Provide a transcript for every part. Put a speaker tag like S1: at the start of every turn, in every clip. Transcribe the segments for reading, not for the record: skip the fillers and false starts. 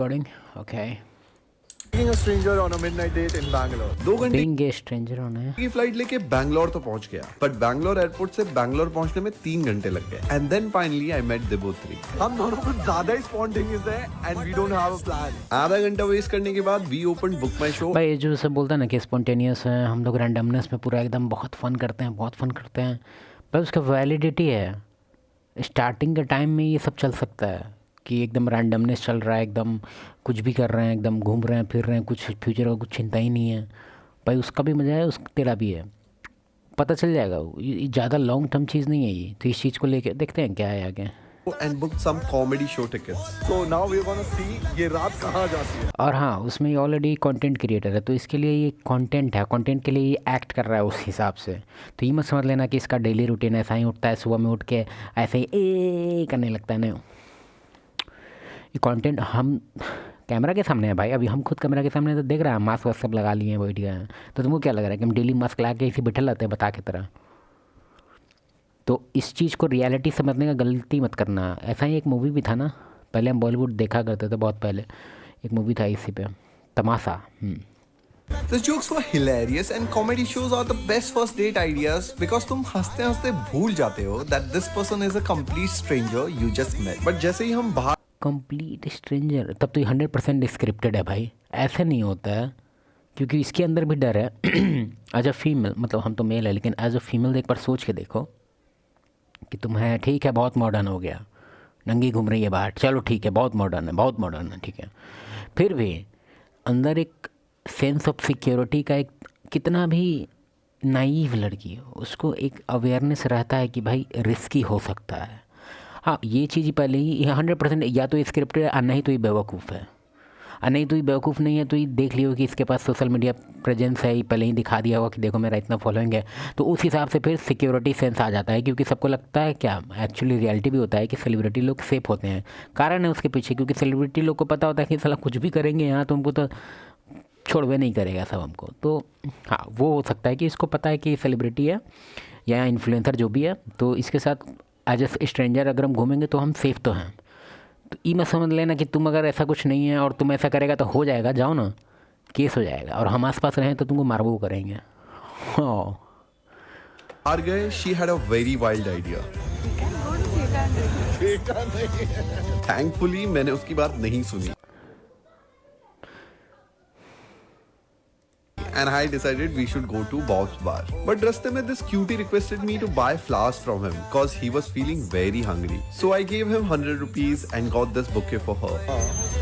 S1: Recording? Okay.
S2: Being a stranger on a midnight date in Bangalore.
S3: 2 घंटे
S1: Being a stranger on है.
S3: की flight लेके बैंगलोर तो पहुंच गया, बट बैंगलोर एयरपोर्ट से बैंगलोर पहुंचने में 3 घंटे लग गए। And then finally I met Dibotri.
S2: हम दोनों कुछ ज्यादा ही spontaneous है and we don't have a plan.
S3: आधा घंटा वेस्ट करने के बाद we open book my show.
S1: भाई ये जो सब बोलता है ना कि स्पॉन्टेनियस है, हम लोग रैंडमनेस में पूरा एकदम बहुत फ़न करते हैं, बहुत फ़न करते हैं, पर उसका वैलिडिटी है। स्टार्टिंग के टाइम में ये सब चल सकता है कि एकदम रैंडमनेस चल रहा है, एकदम कुछ भी कर रहे हैं, एकदम घूम रहे हैं, फिर रहे हैं, कुछ फ्यूचर का कुछ चिंता ही नहीं है। भाई उसका भी मज़ा है, उस तेरा भी है, पता चल जाएगा। ये ज़्यादा लॉन्ग टर्म चीज़ नहीं है ये, तो इस चीज़ को लेके देखते हैं क्या है आगे।
S3: And book some comedy show tickets.
S2: So now we're gonna see ये रात कहाँ जाती है।
S1: और हाँ, उसमें ये ऑलरेडी कंटेंट क्रिएटर है, तो इसके लिए ये कंटेंट है, कंटेंट के लिए ये एक्ट कर रहा है उस हिसाब से। तो ये मत समझ लेना कि इसका डेली रूटीन ऐसा ही उठता है, सुबह में उठ के ऐसे ही ए करने लगता है। नहीं, ये कंटेंट हम कैमरा के सामने है भाई। अभी हम खुद कैमरा के सामने तो देख रहे हैं, मास्क वास्क सब लगा लिए हैं, बैठ गए हैं। तो तुमको क्या लग रहा है कि हम डेली मास्क लगा के इसी बैठे रहते हैं बता के तरह? तो इस चीज़ को रियलिटी समझने का गलती मत करना। ऐसा ही एक मूवी भी था ना, पहले हम बॉलीवुड देखा करते थे बहुत पहले, एक मूवी था इसी पे, तमाशा।
S3: The jokes were hilarious and comedy shows are the best first date ideas because तुम हंसते हंसते भूल जाते हो that this person is a complete stranger you just met. But जैसे ही हम बाहर
S1: कंप्लीट स्ट्रेंजर, तब तो ये 100% स्क्रिप्टेड है भाई। ऐसा नहीं होता है, क्योंकि इसके अंदर भी डर है। एज अ फीमेल, मतलब हम तो मेल है, लेकिन एज अ फीमेल एक बार सोच के देखो कि तुम है, ठीक है बहुत मॉडर्न हो गया, नंगी घूम रही है बाहर, चलो ठीक है बहुत मॉडर्न है, बहुत मॉडर्न है, ठीक है, फिर भी अंदर एक सेंस ऑफ सिक्योरिटी का एक, कितना भी नाइव लड़की हो, उसको एक अवेयरनेस रहता है कि भाई रिस्की हो सकता है। हाँ, ये चीज़ पहले ही 100% या तो स्क्रिप्ट है, और नहीं तो ये बेवकूफ़ है, और नहीं तो ये बेवकूफ़ नहीं है तो ये देख लियो कि इसके पास सोशल मीडिया प्रेजेंस है, ये पहले ही दिखा दिया होगा कि देखो मेरा इतना फॉलोइंग है, तो उस हिसाब से फिर सिक्योरिटी सेंस आ जाता है। क्योंकि सबको लगता है, क्या एक्चुअली रियलिटी भी होता है कि सेलिब्रिटी लोग सेफ होते हैं। कारण है उसके पीछे, क्योंकि सेलिब्रिटी लोग को पता होता है कि साला कुछ भी करेंगे यहाँ तो उनको तो छोड़वे नहीं करेगा सब हमको। तो हाँ, वो हो सकता है कि इसको पता है कि सेलिब्रिटी है या इन्फ्लुएंसर जो भी है, तो इसके साथ एज ए स्ट्रेंजर अगर हम घूमेंगे तो हम सेफ़ तो हैं। तो ये मत समझ लेना कि तुम अगर ऐसा कुछ नहीं है और तुम ऐसा करेगा तो हो जाएगा, जाओ ना, केस हो जाएगा, और हम आसपास रहें तो तुमको मारबो करेंगे। हाँ,
S3: बाहर गए, she had a very wild idea. Thankfully मैंने उसकी बात नहीं सुनी। And I decided we should go to Bob's bar. But रास्ते में this cutie requested me to buy flowers from him cause he was feeling very hungry. So I gave him 100 rupees and got this bouquet for her.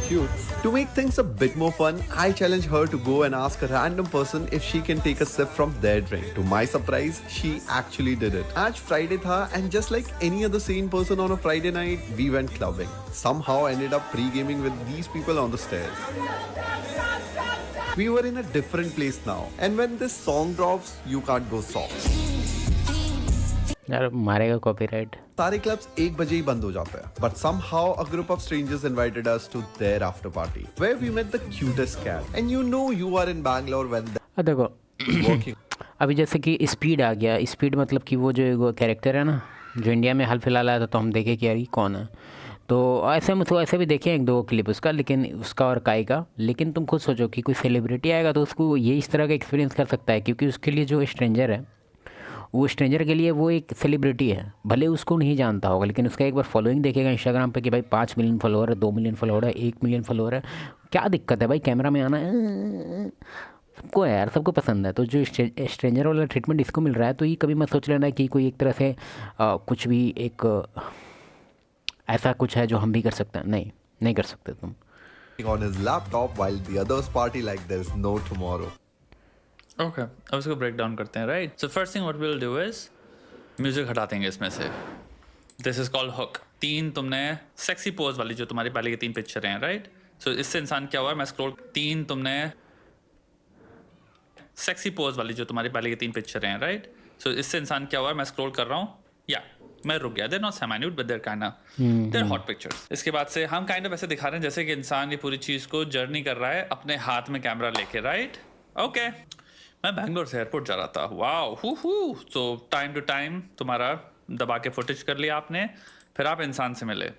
S2: Cute.
S3: To make things a bit more fun, I challenged her to go and ask a random person if she can take a sip from their drink. To my surprise, she actually did it. आज Friday था and just like any other sane person on a Friday night, we went clubbing. Somehow ended up pre-gaming with these people on the stairs. We were in a different place now, and when this song drops, you can't go soft.
S1: यार मारेगा copyright.
S3: सारे clubs 1 बजे ही बंद हो जाते हैं, but somehow a group of strangers invited us to their after party, where we met the cutest cat. And you know you are in Bangalore when
S1: देखो
S3: working.
S1: अभी जैसे कि स्पीड आ गया, स्पीड मतलब कि वो जो कैरेक्टर है ना, जो इंडिया में हाल फिलहाल आया था, तो हम देखे कि यार ये कौन है। तो ऐसे हम उसको ऐसे भी देखे 1-2 क्लिप उसका, लेकिन उसका और काई का। लेकिन तुम खुद सोचो कि कोई सेलिब्रिटी आएगा तो उसको ये इस तरह का एक्सपीरियंस कर सकता है, क्योंकि उसके लिए जो स्ट्रेंजर है, वो स्ट्रेंजर के लिए वो एक सेलिब्रिटी है। भले उसको नहीं जानता होगा, लेकिन उसका एक बार फॉलोइंग देखेगा इंस्टाग्राम पे कि भाई 5 मिलियन फॉलोअर है, 2 मिलियन फॉलोअर है, 1 मिलियन फॉलोअर है, क्या दिक्कत है भाई कैमरा में आना? सबको है यार, सबको पसंद है। तो जो स्ट्रेंजर वाला ट्रीटमेंट इसको मिल रहा है, तो ये कभी मत सोच लेना कि कोई एक तरह से कुछ भी एक ऐसा कुछ है जो हम भी कर सकते हैं। नहीं, नहीं कर सकते तुम।
S3: on his laptop while the others party like there's no tomorrow.
S4: Okay, अब इसको ब्रेक डाउन करते हैं, right? So first thing what we will do is music हटा देंगे इसमें से। This is called hook. 3 तुमने सेक्सी पोज वाली जो तुम्हारी पहले की 3 पिक्चर हैं, राइट? सो इससे इंसान क्या हुआ, मैं स्क्रॉल 3 तुमने सेक्सी पोज वाली जो तुम्हारी पहले की 3 पिक्चर हैं, राइट? सो इससे इंसान क्या हुआ, मैं स्क्रॉल कर रहा हूँ, या मैं रुक गया। They're not semi-nude but they're kind of they're hot pictures. इसके बाद से हम काइंड ऑफ ऐसे दिखा रहे हैं जैसे कि इंसान ये पूरी चीज को जर्नी कर रहा है अपने हाथ में कैमरा लेके, राइट? ओके, मैं बैंगलोर से एयरपोर्ट जा रहा था। Wow, huh. So time to time तुम्हारा दबा के फुटेज कर लिया आपने, फिर आप इंसान से मिले।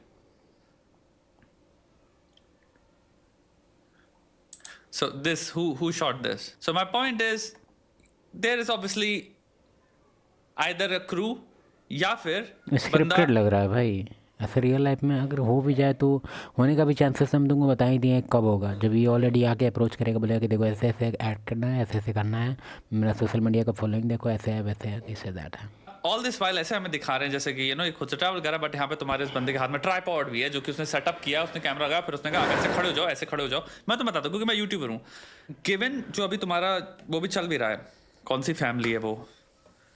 S4: So this, who shot this? So my point is, there is obviously either a crew या फिर
S1: स्क्रिप्टेड लग रहा है भाई। ऐसे रियल लाइफ में अगर हो भी जाए तो होने का भी चांसेस हम तुमको बता ही दिए कब होगा, जब ये ऑलरेडी आके अप्रोच करेगा, बोलेगा कि देखो ऐसे ऐसे ऐड करना है, ऐसे ऐसे करना है, मेरा सोशल मीडिया का फॉलोइंग देखो, ऐसे है वैसे है, दिस है दैट है।
S4: ऑल दिस वाइल ऐसे हमें दिखा रहे हैं जैसे कि ये खुद से ट्रैवल कर रहा है, बट यहाँ पे तुम्हारे इस बंदे के हाथ में ट्राइपॉड भी है जो कि उसने सेटअप किया, उसने कैमरा लगाया, फिर उसने कहा ऐसे खड़े हो जाओ, ऐसे खड़े हो जाओ। मैं तो बताता हूँ क्योंकि मैं यूट्यूबर हूँ। गिवन जो अभी तुम्हारा वो भी चल भी रहा है, कौन सी फैमिली है वो,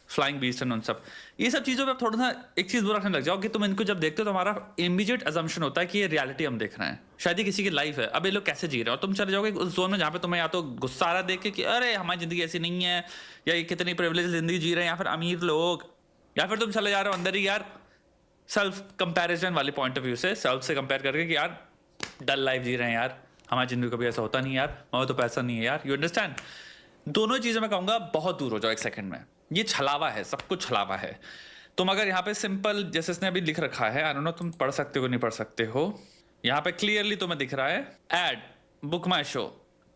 S4: फ्लाइंग बीस्ट एंड उन सब, ये सब चीज़ों पे आप थोड़ा सा एक चीज़ बुरा रखने लग जाओ कि तुम इनको जब देखते हो तो हमारा इमीडिएट अजम्पशन होता है कि ये रियलिटी हम देख रहे हैं, शायद ये किसी की लाइफ है। अब ये लोग कैसे जी रहे हैं, और तुम चले जाओगे उस जोन में जहाँ पे तुम्हें या तो गुस्सा आ रहा देख के कि अरे हमारी ज़िंदगी ऐसी नहीं है, या ये कितनी प्रिविलेज ज़िंदगी जी रहे हैं, या फिर अमीर लोग, या फिर तुम चले जा रहे हो अंदर ही यार सेल्फ कंपैरिजन वाली पॉइंट ऑफ व्यू से, सेल्फ से कंपेयर करके कि यार डल लाइफ जी रहे हैं यार, हमारी ज़िंदगी कभी ऐसा होता नहीं यार, हमें तो पैसा नहीं है यार। You understand? दोनों चीज़ें मैं कहूँगा बहुत दूर हो जाओ एक सेकंड में। ये छलावा है, सब कुछ छलावा है। तुम अगर यहाँ पे सिंपल जैसे इसने अभी लिख रखा है, आई डोंट नो तुम पढ़ सकते हो नहीं पढ़ सकते हो, यहाँ पे क्लियरली तुम्हें दिख रहा है ad book my show,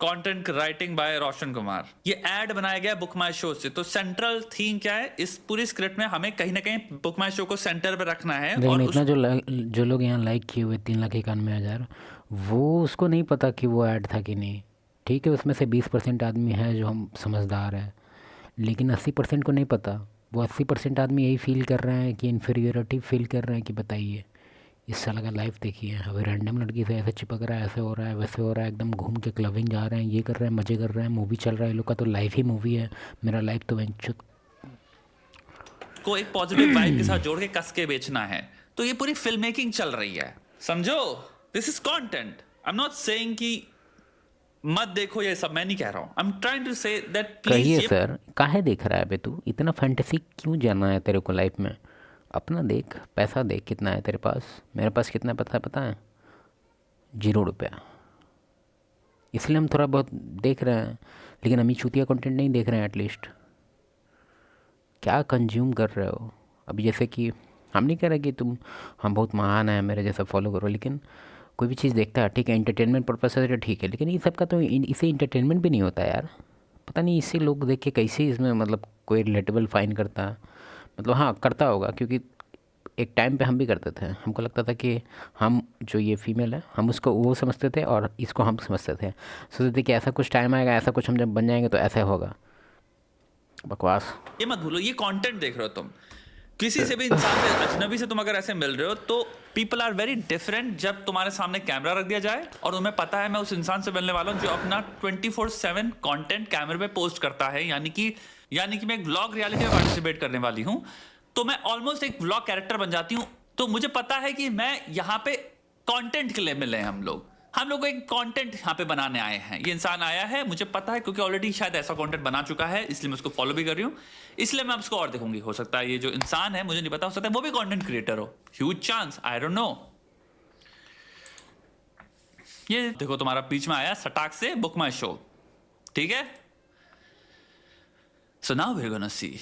S4: content writing by Roshan Kumar. ये एड बनाया गया बुक माई शो से। तो सेंट्रल थीम क्या है इस पूरी स्क्रिप्ट में, हमें कहीं ना कहीं बुक माई शो को सेंटर पे रखना है। और
S1: इतना जो लोग यहाँ लाइक किए हुए 3,91,000, वो उसको नहीं पता कि वो ऐड था कि नहीं। ठीक है, उसमें से 20% आदमी है जो हम समझदार है, लेकिन 80% को नहीं पता। वो 80% आदमी यही फील कर रहे हैं कि इन्फीरियोरिटी फील कर रहे हैं कि बताइए इस साल का लाइफ देखिए, अभी रैंडम लड़की से ऐसे चिपक रहा है, ऐसे हो रहा है, वैसे हो रहा है, एकदम घूम के क्लबिंग जा रहे हैं, ये कर रहे हैं, मज़े कर रहे हैं, मूवी चल रहा है, लोग का तो लाइफ ही मूवी है, मेरा लाइफ तो वेंचुत
S4: को एक पॉजिटिव वाइब के साथ जोड़ के कस के बेचना है। तो ये पूरी फिल्म मेकिंग चल रही है, समझो। This is content. I am not saying कि मत देखो, ये सब मैं नहीं कह रहा हूँ। I am trying to say that please.
S1: कहिए सर, काहे देख रहा है बे तू, इतना फैंटेसी क्यों जाना है तेरे को लाइफ में? अपना देख, पैसा देख कितना है तेरे पास, मेरे पास कितना पता है? 0 रुपया। इसलिए हम थोड़ा बहुत देख रहे हैं, लेकिन हम ही चूतिया कंटेंट नहीं देख रहे हैं। एटलीस्ट क्या कंज्यूम कर रहे हो? अभी जैसे कि हम नहीं कह रहे कि हम बहुत महान हैं, मेरे जैसा फॉलो करो, लेकिन कोई भी चीज़ देखता है, ठीक है, एंटरटेनमेंट पर्पस से तो ठीक है, लेकिन ये सब का तो इसे एंटरटेनमेंट भी नहीं होता यार। पता नहीं इससे लोग देख के कैसे इसमें मतलब कोई रिलेटेबल फाइन करता है। मतलब हाँ करता होगा, क्योंकि एक टाइम पे हम भी करते थे। हमको लगता था कि हम जो ये फीमेल है, हम उसको वो समझते थे और इसको हम समझते थे। सोचते थे कि ऐसा कुछ टाइम आएगा, ऐसा कुछ हम जब बन जाएंगे तो ऐसा होगा। बकवास।
S4: ये मत भूलो, ये कंटेंट देख रहे हो तुम। किसी से भी इंसान से, अजनबी से तुम अगर ऐसे मिल रहे हो तो पीपल आर वेरी डिफरेंट जब तुम्हारे सामने कैमरा रख दिया जाए और तुम्हें पता है मैं उस इंसान से मिलने वाला हूँ जो अपना 24/7 कंटेंट कैमरे पे पोस्ट करता है। यानी कि मैं एक व्लॉग रियलिटी में पार्टिसिपेट करने वाली हूँ, तो मैं ऑलमोस्ट एक व्लॉग कैरेक्टर बन जाती हूँ। तो मुझे पता है कि मैं यहाँ पे कंटेंट के लिए मिले हैं। हम लोग एक कंटेंट यहाँ पे बनाने आए हैं। ये इंसान आया है, मुझे पता है, क्योंकि ऑलरेडी शायद ऐसा कंटेंट बना चुका है, इसलिए मैं उसको फॉलो भी कर रही हूँ। इसलिए मैं उसको और देखूंगी। हो सकता है ये जो इंसान है, मुझे नहीं पता, हो सकता है वो भी कंटेंट क्रिएटर हो। Huge chance, I don't know. ये देखो तुम्हारा बीच में आया सटाक से बुक माई शो, ठीक है। So now we are gonna see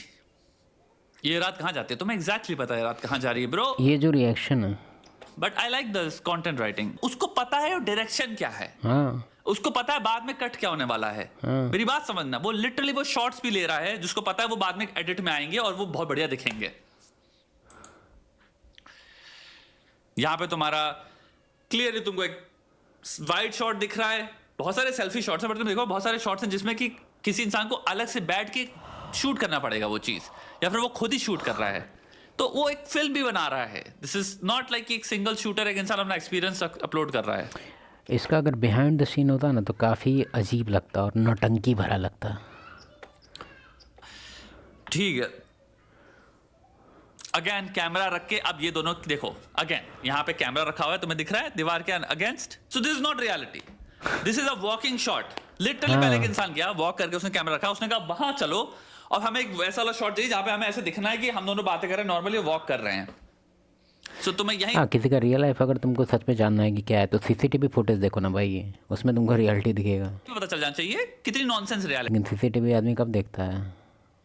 S4: ये रात कहाँ जाती है। तुम्हें एग्जैक्टली पता है रात कहाँ जा रही है ब्रो।
S1: ये जो रिएक्शन है,
S4: but I like this content writing. उसको पता है डायरेक्शन क्या है,
S1: हाँ
S4: उसको पता है बाद में कट क्या होने वाला है। मेरी बात समझना, वो लिटरली वो शॉर्ट्स भी ले रहा है जिसको पता है वो बाद में एडिट में आएंगे और वो बहुत बढ़िया दिखेंगे। यहां पे तुम्हारा क्लियरली तुमको एक वाइड शॉट दिख रहा है, बहुत सारे सेल्फी शॉट्स हैं, बट तुम देखो बहुत सारे शॉट्स हैं जिसमें कि किसी इंसान को अलग से बैठ के शूट करना पड़ेगा वो चीज, या फिर वो खुद ही शूट कर रहा है। तो वो एक फिल्म भी बना रहा है। दिस इज नॉट लाइक एक सिंगल शूटर, एक इंसान अपना एक्सपीरियंस अपलोड कर रहा है।
S1: इसका अगर बिहाइंड द सीन होता ना तो काफ़ी अजीब लगता और नौटंकी भरा लगता।
S4: ठीक है, अगेन कैमरा रख के अब ये दोनों देखो, अगेन यहाँ पे कैमरा रखा हुआ है, तुम्हें दिख रहा है दीवार के against. So this is not reality, this is a walking shot. Literally पहले एक इंसान गया वॉक करके, उसने कैमरा रखा, उसने कहा वहां चलो और हमें एक वैसा वाला शॉट चाहिए जहां पे हमें ऐसे दिखना है कि हम दोनों बातें कर रहे हैं, नॉर्मली वॉक कर रहे हैं। सो तुम्हें यही
S1: किसी का रियल लाइफ अगर तुमको सच में जानना है कि क्या है तो सीसीटीवी फुटेज देखो ना भाई, उसमें तुमको रियलिटी दिखेगा।
S4: पता चल जाना चाहिए कितनी नॉनसेंस
S1: लेकिन सीसीटीवी आदमी कब देखता है?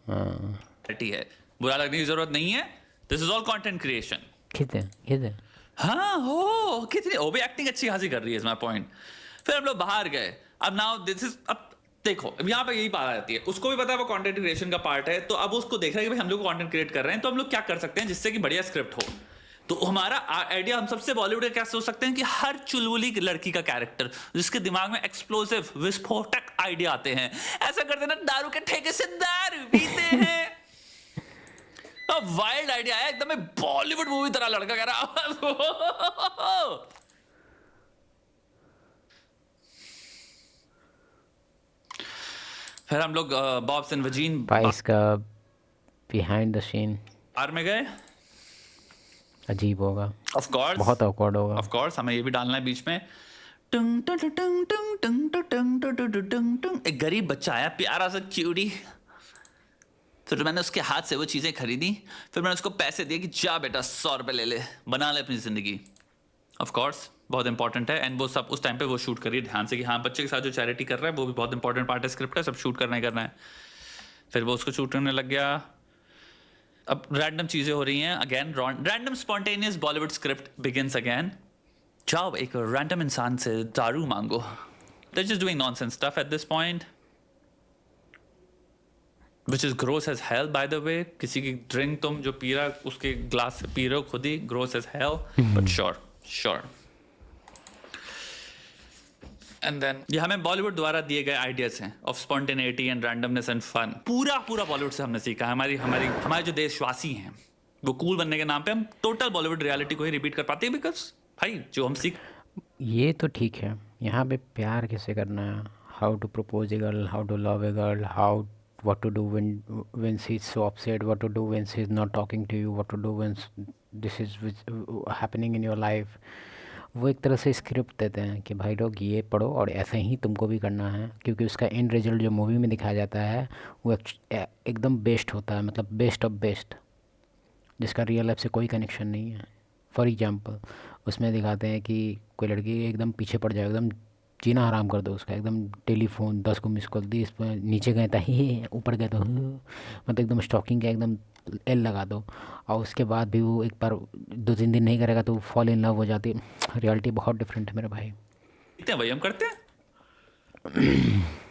S4: रियलिटी है, बुरा लगने की जरूरत नहीं है। This is all content creation.
S1: खिंचे
S4: हाँ हो कितनी वो भी एक्टिंग अच्छी खासी कर रही है, इज माय पॉइंट। फिर हम लोग बाहर गए, अब नाउ दिस इज, अब देखो अब यहाँ पे यही बात आती है, उसको भी पता है वो कंटेंट क्रिएशन का पार्ट है, तो अब उसको देख रहा है कि भाई हम लोग कंटेंट क्रिएट कर रहे हैं, तो हम लोग क्या कर सकते हैं जिससे कि बढ़िया स्क्रिप्ट हो। तो हमारा आइडिया, हम सबसे बॉलीवुड का क्या सोच सकते हैं कि हर चुलबुली लड़की का कैरेक्टर जिसके दिमाग में एक्सप्लोसिव विस्फोटक आइडिया आते हैं, ऐसा करते ना, दारू के ठेके से दारू पीते हैं। वाइल्ड आइडिया है एकदम, बॉलीवुड मूवी तरह लड़का कह रहा। फिर हम लोग बॉब्स एंड वजीन
S1: भाई इसका बिहाइंड द सीन
S4: बार में गए,
S1: अजीब होगा,
S4: ऑफ कोर्स
S1: बहुत awkward होगा।
S4: ऑफ कोर्स हमें ये भी डालना है बीच में, टंग टंग टंग टंग टंग टंग टंग टंग टंग टंग। एक गरीब बच्चा आया, प्यारा सा क्यूटी, फिर मैंने उसके हाथ से वो चीजें खरीदी, फिर मैंने उसको पैसे दिए कि जा बेटा 100 रुपए ले ले, बना ले अपनी जिंदगी। ऑफ कोर्स बहुत इंपॉर्टेंट है, एंड वो सब उस टाइम पे वो शूट करिए ध्यान से कि हाँ बच्चे के साथ जो चैरिटी कर रहा है वो भी बहुत इंपॉर्टेंट पार्ट है स्क्रिप्ट है, सब शूट करना ही करना है। फिर वो उसको शूट करने लग गया। अब रैंडम चीजें हो रही हैं again, random spontaneous Bollywood script begins again. जाओ एक रैंडम इंसान से दारू मांगो, they just doing nonsense stuff at this point, which is gross as hell by the way। किसी की ड्रिंक तुम जो पी रहा उसके ग्लास से पी रहे हो खुद ही, gross as hell, but sure। And then ये हमें बॉलीवुड द्वारा दिए गए आइडियाज हैं of spontaneity and randomness and fun, पूरा बॉलीवुड से हमने सीखा है। हमारे जो देशवासी हैं वो कूल बनने के नाम पे हम टोटल बॉलीवुड रियलिटी को ही रिपीट कर पाते हैं, बिकॉज भाई जो हम सीख,
S1: ये तो ठीक है, यहाँ पे प्यार कैसे करना है, how to propose a girl, how to love a girl, how what to do when she's so upset, what to do when she's not talking to you, what to do when this is happening in your life। वो एक तरह से script देते हैं कि भाई लोग ये पढ़ो और ऐसे ही तुमको भी करना है, क्योंकि उसका एंड रिजल्ट जो मूवी में दिखाया जाता है वो एकदम बेस्ट होता है, मतलब बेस्ट ऑफ बेस्ट, जिसका रियल लाइफ से कोई कनेक्शन नहीं है। फॉर एग्जांपल उसमें दिखाते हैं कि कोई लड़की एकदम पीछे पड़ जाए, एकदम जीना हराम कर दो उसका, एकदम टेलीफोन 10 को मिस कॉल दी, इस पर नीचे गए था ही, ऊपर गए तो मतलब एकदम स्टॉकिंग का एकदम एल लगा दो, और उसके बाद भी वो एक बार 2-3 दिन नहीं करेगा तो फॉल इन लव हो जाती। रियलिटी बहुत डिफरेंट है मेरे भाई,
S4: इतने वही हम करते हैं।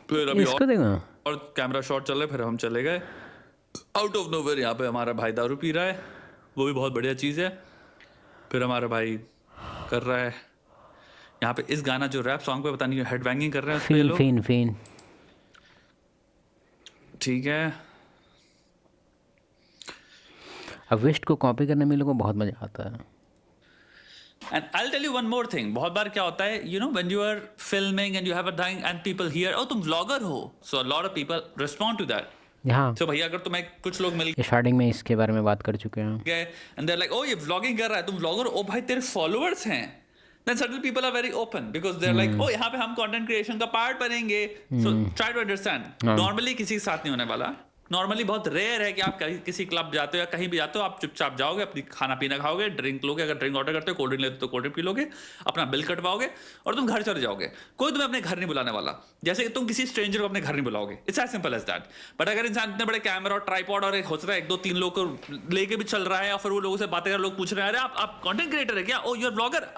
S4: फिर अभी
S1: इसको देखो
S4: और कैमरा शॉट चल रहा है, फिर हम चले गए आउट ऑफ नोवेयर, यहाँ पे हमारा भाई दारू पी रहा है, वो भी बहुत बढ़िया चीज़ है। फिर हमारा भाई कर रहा है यहाँ पे इस गाना जो रैप सॉन्ग पे पता नहीं हेड बैंगिंग कर रहे हैं उसपे लोग,
S1: फिन
S4: ठीक है।
S1: अब वेस्ट को कॉपी करने में लोगों को बहुत मज़ा आता है।
S4: And I will tell you one more thing, बहुत बार क्या होता है, you know when you are filming and you have a thing and people here, oh तुम व्लॉगर हो, so a lot of people respond to that.
S1: हाँ,
S4: तो भैया अगर तुम्हें कुछ लोग मिल
S1: स्टार्टिंग में इसके बारे में बात कर चुके हैं
S4: गए एंड दे आर लाइक, ओ ये व्लॉगिंग कर रहा है, तुम व्लॉगर, ओ भाई तेरे फॉलोअर्स हैं, then suddenly people are very open because they're like, oh यहाँ पे हम content creation का पार्ट बनेंगे। So try to understand, normally किसी के साथ नहीं होने वाला, नॉर्मली बहुत रेयर है कि आप कहीं किसी क्लब जाते हो या कहीं भी जाते हो, आप चुपचाप जाओगे, अपनी खाना पीना खाओगे, ड्रिंक लोगे, अगर ड्रिंक ऑर्डर करते हो, कोल्ड ड्रिंक लेते हो तो कोल्ड ड्रिंक पी लोगे, अपना बिल कटवाओगे और तुम घर चले जाओगे। कोई तुम्हें अपने घर नहीं बुलाने वाला, जैसे कि तुम किसी स्ट्रेंजर को अपने घर नहीं बुलाओगे। It's as simple as that. But अगर इंसान इतने बड़े कैमरा और ट्राइपॉड और हो सकता है 1-2-3 लोग को लेके भी चल रहा है, और फिर वो लोगों से बातें कर, लोग पूछ रहे हैं, अरे आप कंटेंट क्रिएटर है क्या, ओ यू आर ब्लॉगर,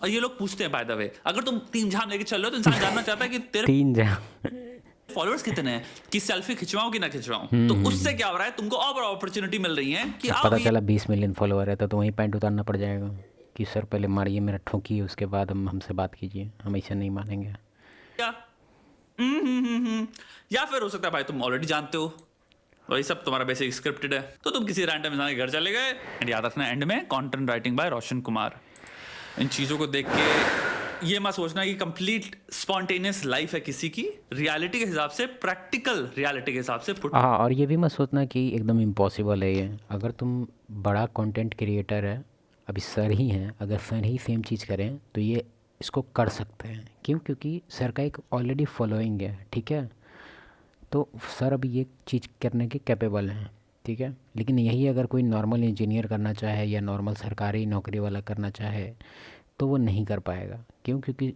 S4: ये लोग पूछते हैं। बाय द वे अगर तुम 3 झाम लेके चल रहे हो तो इंसान जानना चाहता है कि तेरे
S1: 3
S4: फॉलोअर्स कितने हैं, कि सेल्फी खिंचवाऊं कि ना खिंचवाऊं। तो उससे क्या हो रहा है, तुमको और अपॉर्चुनिटी मिल रही है कि
S1: पता चला 20 मिलियन फॉलोअर है तो वहीं पैंट उतारना पड़ जाएगा कि सर पहले मारिए मेरा, ठोकिए, उसके बाद हमसे बात कीजिए, हम ऐसे नहीं मानेंगे।
S4: क्या या फिर हो सकता है भाई तुम ऑलरेडी जानते हो, वही सब तुम्हारा बेसिक स्क्रिप्टेड है, तो तुम किसी रैंडम इंसान के घर चले गए। एंड याद रखना एंड में content writing by Roshan Kumar. इन चीज़ों को देख के ये मत सोचना कि कंप्लीट स्पॉन्टेनियस लाइफ है किसी की, रियलिटी के हिसाब से, प्रैक्टिकल रियलिटी के हिसाब से
S1: हाँ, और ये भी मत सोचना कि एकदम इम्पॉसिबल है ये। अगर तुम बड़ा कंटेंट क्रिएटर है, अभी सर ही हैं, अगर सर ही सेम चीज़ करें तो ये इसको कर सकते हैं। क्यों? क्योंकि सर का एक ऑलरेडी फॉलोइंग है, ठीक है, तो सर अभी ये चीज़ करने के कैपेबल हैं, ठीक है। लेकिन यही अगर कोई नॉर्मल इंजीनियर करना चाहे या नॉर्मल सरकारी नौकरी वाला करना चाहे तो वो नहीं कर पाएगा। क्यों? क्योंकि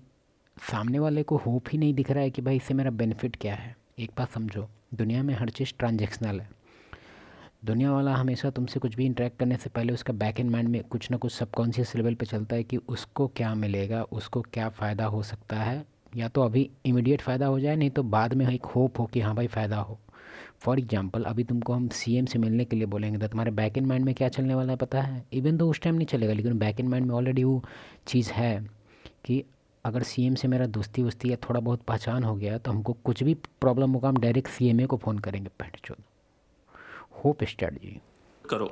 S1: सामने वाले को होप ही नहीं दिख रहा है कि भाई इससे मेरा बेनिफिट क्या है। एक बात समझो, दुनिया में हर चीज़ ट्रांजैक्शनल है। दुनिया वाला हमेशा तुमसे कुछ भी इंटरेक्ट करने से पहले उसका बैक एंड माइंड में कुछ ना कुछ सबकॉन्शियस लेवल पे चलता है कि उसको क्या मिलेगा, उसको क्या फ़ायदा हो सकता है या तो अभी इमीडिएट फ़ायदा हो जाए, नहीं तो बाद में एक होप हो कि हाँ भाई फ़ायदा हो। फॉर एग्जांपल अभी तुमको हम सीएम से मिलने के लिए बोलेंगे तो तुम्हारे बैक इन माइंड में क्या चलने वाला है पता है? इवन तो उस टाइम नहीं चलेगा, लेकिन बैक इन माइंड में ऑलरेडी वो चीज़ है कि अगर सीएम से मेरा दोस्ती वोस्ती या थोड़ा बहुत पहचान हो गया तो हमको कुछ भी प्रॉब्लम होगा हम डायरेक्ट सीएमए को फ़ोन करेंगे। पैट चोद होप स्ट्रेटजी
S4: करो।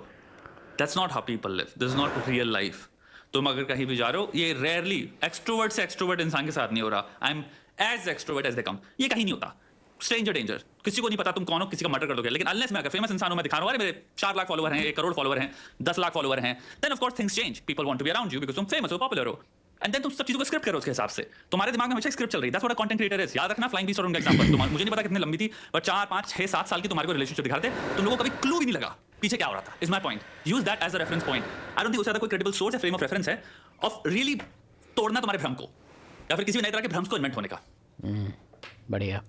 S4: That's not how people live, this is not real life. तुम अगर कहीं भी जा रहे हो, ये रेयरली एक्सट्रोवर्ट से एक्सट्रोवर्ट इंसान के साथ नहीं हो रहा। I am as extrovert as they come, ये कहीं नहीं होता। स्ट्रेंजर डेंजर, किसी को नहीं पता तुम कौन हो, किसी का मर्डर कर दोगे। लेकिन अनलेस मैं अगर फेमस इंसान हूं, मैं दिखा रहा हूं अरे मेरे 4 लाख फॉलोवर हैं, 1 करोड़ फॉलोवर हैं, 10 लाख फॉलोवर हैं, then of course things change. People want to be around you because तुम फेमस हो, पॉपुलर हो, एंड देन तुम सब चीजों को स्क्रिप्ट करो उसके हिसाब से। तुम्हारे दिमाग में हमेशा स्क्रिप्ट चल रही है। That's what a content creator is. याद रखना, फ्लाइंग बीस्ट और उनका एग्जांपल, मुझे नहीं पता कितनी लंबी थी, बट 4 5 6 7 साल की तुम्हारे को रिलेशनशिप दिखा रहे थे, तुम लोगों को कभी क्लू भी नहीं लगा पीछे क्या हो रहा था। Is my point, use that as a reference point. I don't think उससे ज्यादा कोई क्रेडिबल सोर्स या फ्रेम ऑफ रेफरेंस है ऑफ रियली तोड़ना तुम्हारे भ्रम को, या फिर किसी भी नई तरह के भ्रम को इन्वेंट होने का।
S1: बढ़िया।